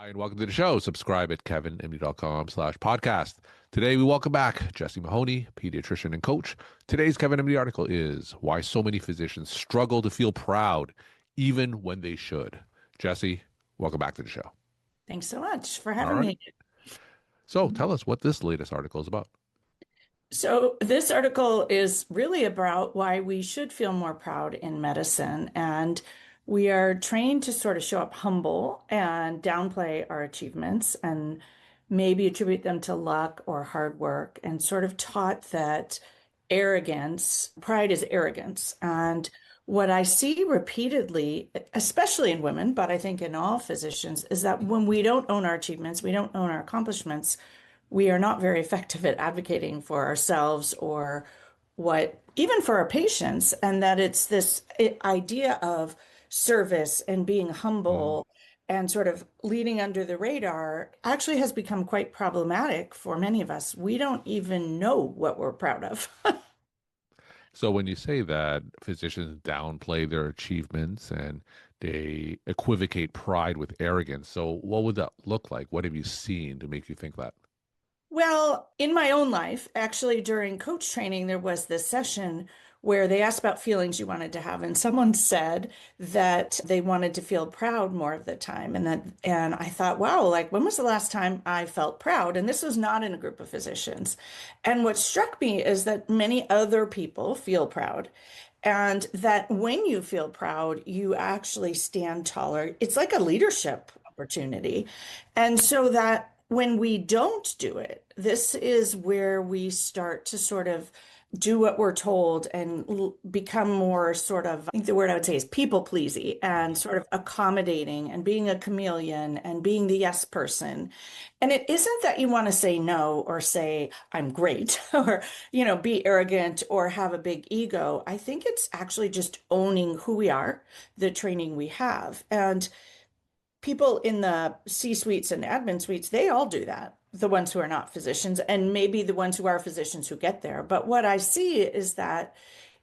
Hi, and welcome to the show. Subscribe at kevinmd.com/podcast. Today, we welcome back Jessie Mahoney, pediatrician and coach. Today's Kevin MD article is Why So Many Physicians Struggle to Feel Proud Even When They Should. Jessie, welcome back to the show. Thanks so much for All having right. me. So tell us what this latest article is about. So, this article is really about why we should feel more proud in medicine. And we are trained to sort of show up humble and downplay our achievements and maybe attribute them to luck or hard work, and sort of taught that pride is arrogance. And what I see repeatedly, especially in women, but I think in all physicians, is that when we don't own our achievements, we don't own our accomplishments, we are not very effective at advocating for ourselves or even for our patients. And that it's this idea of service and being Mm. humble and sort of leading under the radar actually has become quite problematic for many of us. We don't even know what we're proud of. So when you say that physicians downplay their achievements and they equivocate pride with arrogance, so what would that look like? What have you seen to make you think that? Well, in my own life, actually, during coach training, there was this session where they asked about feelings you wanted to have, and someone said that they wanted to feel proud more of the time. And I thought, wow, like when was the last time I felt proud? And this was not in a group of physicians. And what struck me is that many other people feel proud. And that when you feel proud, you actually stand taller. It's like a leadership opportunity. And so that when we don't do it, this is where we start to sort of do what we're told and become more sort of, I think the word I would say is people pleasing and sort of accommodating and being a chameleon and being the yes person. And it isn't that you want to say no or say, I'm great, or, be arrogant or have a big ego. I think it's actually just owning who we are, the training we have. And people in the C suites and admin suites, they all do that. The ones who are not physicians, and maybe the ones who are physicians who get there. But what I see is that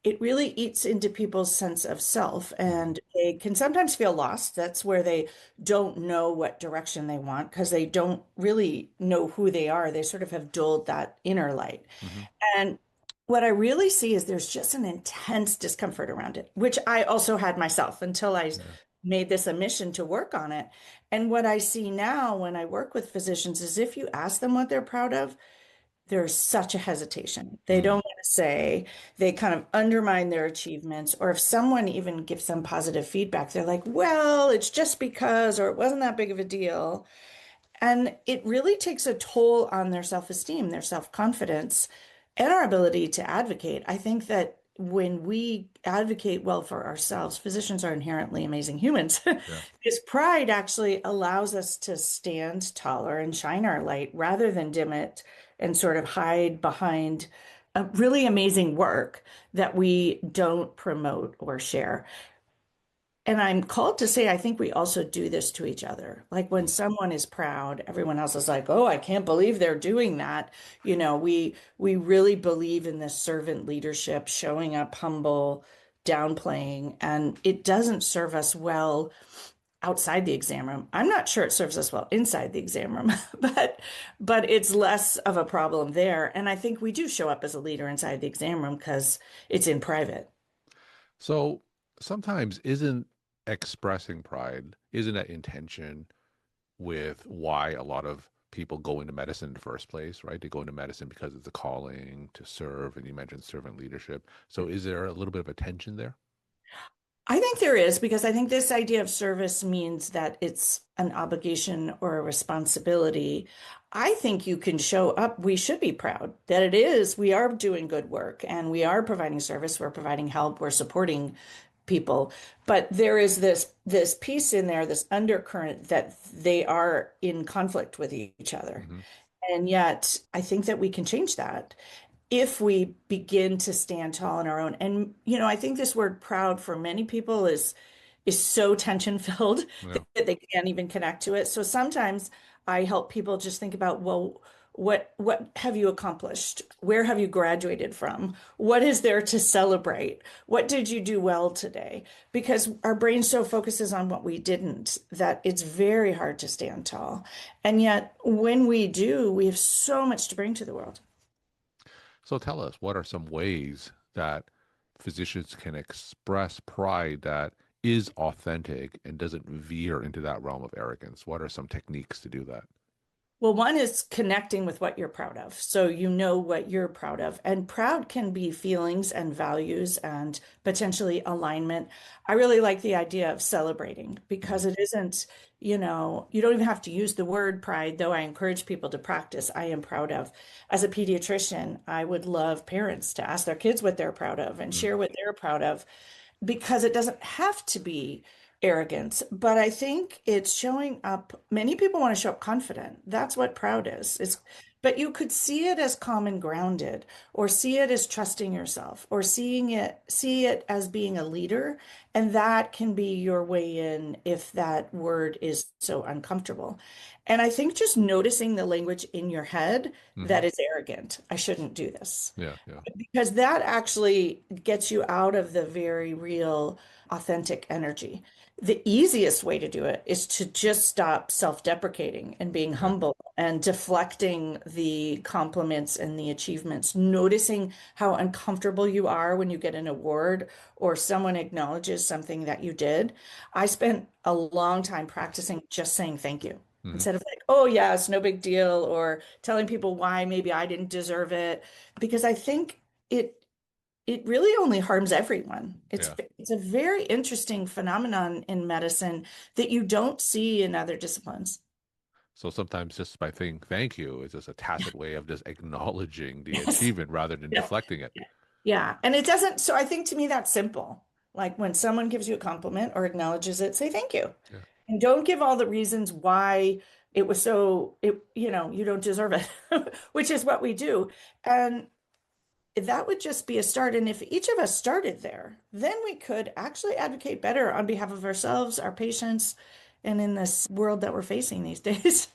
it really eats into people's sense of self, Mhm. and they can sometimes feel lost. That's where they don't know what direction they want because they don't really know who they are. They sort of have dulled that inner light. Mhm. And what I really see is there's just an intense discomfort around it, which I also had myself until I Yeah. made this a mission to work on it. And what I see now when I work with physicians is if you ask them what they're proud of, there's such a hesitation. They don't Mm. want to say, they kind of undermine their achievements. Or if someone even gives them positive feedback, they're like, well, it's just because, or it wasn't that big of a deal. And it really takes a toll on their self-esteem, their self-confidence, and our ability to advocate. I think that when we advocate well for ourselves, physicians are inherently amazing humans. Yeah. Because pride actually allows us to stand taller and shine our light rather than dim it and sort of hide behind a really amazing work that we don't promote or share. And I'm called to say, I think we also do this to each other. Like when someone is proud, everyone else is like, "Oh, I can't believe they're doing that." We really believe in this servant leadership, showing up humble, downplaying, and it doesn't serve us well outside the exam room. I'm not sure it serves us well inside the exam room, but it's less of a problem there. And I think we do show up as a leader inside the exam room because it's in private. So sometimes isn't expressing pride, isn't that intention with why a lot of people go into medicine in the first place, right? They go into medicine because it's a calling to serve, and you mentioned servant leadership. So is there a little bit of a tension there? I think there is because I think this idea of service means that it's an obligation or a responsibility. I think you can show up. We should be proud that it is. We are doing good work and we are providing service. We're providing help. We're supporting people. But there is this piece in there, this undercurrent that they are in conflict with each other. Hmm. And yet, I think that we can change that if we begin to stand tall on our own. And I think this word proud for many people is so tension filled Yeah. that they can't even connect to it. So sometimes I help people just think about, well, What have you accomplished? Where have you graduated from? What is there to celebrate? What did you do well today? Because our brain so focuses on what we didn't that it's very hard to stand tall. And yet, when we do, we have so much to bring to the world. So tell us, what are some ways that physicians can express pride that is authentic and doesn't veer into that realm of arrogance? What are some techniques to do that? Well, one is connecting with what you're proud of. So you know what you're proud of. And proud can be feelings and values and potentially alignment. I really like the idea of celebrating because Mhm. it isn't, you don't even have to use the word pride, though I encourage people to practice. I am proud of. As a pediatrician, I would love parents to ask their kids what they're proud of and Mhm. share what they're proud of because it doesn't have to be arrogance, but I think it's showing up. Many people want to show up confident. That's what proud is. But you could see it as calm and grounded, or see it as trusting yourself, or see it as being a leader, and that can be your way in if that word is so uncomfortable. And I think just noticing the language in your head Mhm. that is arrogant. I shouldn't do this Yeah, yeah. because that actually gets you out of the very real, authentic energy. The easiest way to do it is to just stop self-deprecating and being Yeah. humble and deflecting the compliments and the achievements, noticing how uncomfortable you are when you get an award or someone acknowledges something that you did. I spent a long time practicing just saying thank you. Mhm. Instead of like, oh, yeah, it's no big deal, or telling people why maybe I didn't deserve it because I think it it really only harms everyone. Yeah. It's a very interesting phenomenon in medicine that you don't see in other disciplines. So sometimes just by saying thank you is just a tacit way of just acknowledging the Yes. achievement rather than Yeah. deflecting it. Yeah. And it doesn't, so I think to me that's simple. Like when someone gives you a compliment or acknowledges it, say thank you. Yeah. And don't give all the reasons why it was so you don't deserve it, which is what we do. And that would just be a start. And if each of us started there, then we could actually advocate better on behalf of ourselves, our patients, and in this world that we're facing these days.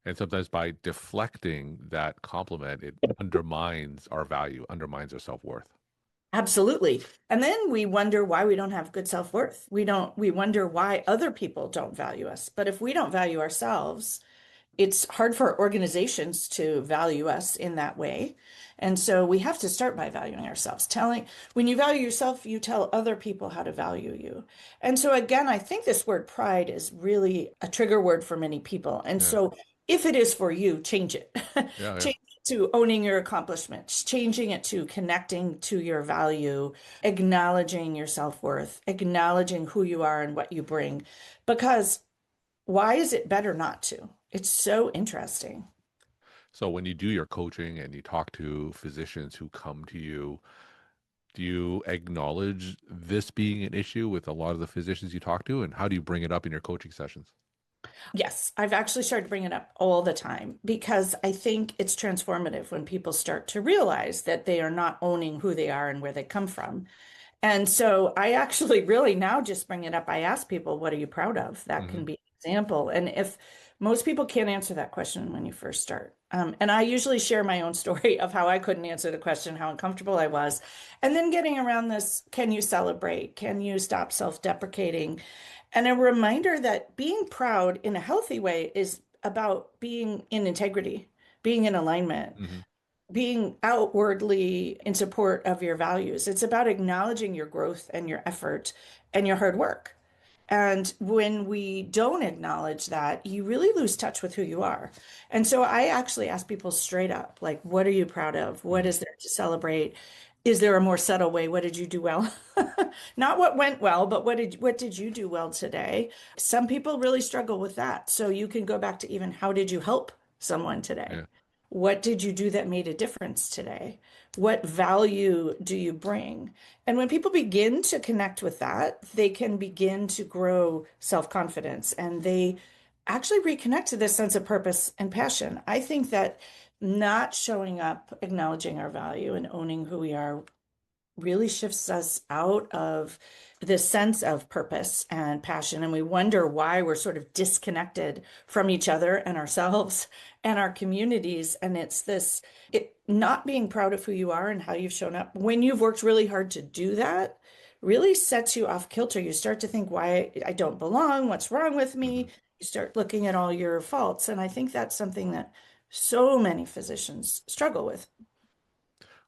And sometimes by deflecting that compliment, it undermines our value, undermines our self-worth. Absolutely. And then we wonder why we don't have good self-worth. We wonder why other people don't value us. But if we don't value ourselves, it's hard for organizations to value us in that way. And so we have to start by valuing ourselves. When you value yourself, you tell other people how to value you. And so again, I think this word pride is really a trigger word for many people. And Yeah. so if it is for you, change it. Yeah, yeah. Change it to owning your accomplishments, changing it to connecting to your value, acknowledging your self-worth, acknowledging who you are and what you bring. Because why is it better not to? It's so interesting. So when you do your coaching and you talk to physicians who come to you, do you acknowledge this being an issue with a lot of the physicians you talk to, and how do you bring it up in your coaching sessions? Yes, I've actually started to bring it up all the time because I think it's transformative when people start to realize that they are not owning who they are and where they come from. And so I actually really now just bring it up. I ask people, what are you proud of? That Hmm. can be an example. And if most people can't answer that question when you first start. And I usually share my own story of how I couldn't answer the question, how uncomfortable I was. And then getting around this, can you celebrate? Can you stop self-deprecating? And a reminder that being proud in a healthy way is about being in integrity, being in alignment, Hmm. being outwardly in support of your values. It's about acknowledging your growth and your effort and your hard work. And when we don't acknowledge that, you really lose touch with who you are. And so I actually ask people straight up, like, what are you proud of? What Hmm. is there to celebrate? Is there a more subtle way? What did you do well? Not what went well, but what did you do well today? Some people really struggle with that. So you can go back to even how did you help someone today? Yeah. What did you do that made a difference today? What value do you bring? And when people begin to connect with that, they can begin to grow self-confidence and they actually reconnect to this sense of purpose and passion. I think that not showing up, acknowledging our value and owning who we are really shifts us out of this sense of purpose and passion. And we wonder why we're sort of disconnected from each other and ourselves and our communities. And it's this not being proud of who you are and how you've shown up when you've worked really hard to do that really sets you off kilter. You start to think, why I don't belong, what's wrong with Mhm. me? You start looking at all your faults. And I think that's something that so many physicians struggle with.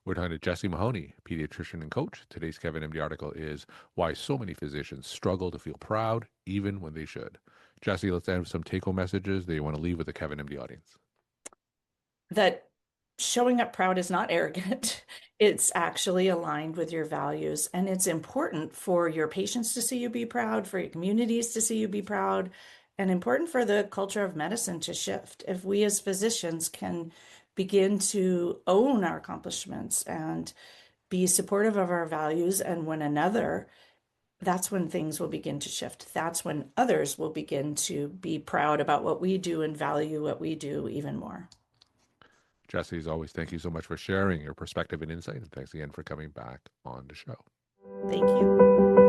We're talking to Jessie Mahoney, pediatrician and coach. Today's Kevin MD article is Why So Many Physicians Struggle to Feel Proud Even When They Should. Jessie, let's have some take home messages that you want to leave with the Kevin MD audience. That showing up proud is not arrogant. It's actually aligned with your values. And it's important for your patients to see you be proud, for your communities to see you be proud, and important for the culture of medicine to shift. If we as physicians can begin to own our accomplishments and be supportive of our values and one another, that's when things will begin to shift. That's when others will begin to be proud about what we do and value what we do even more. Jessie, as always, thank you so much for sharing your perspective and insight. And thanks again for coming back on the show. Thank you.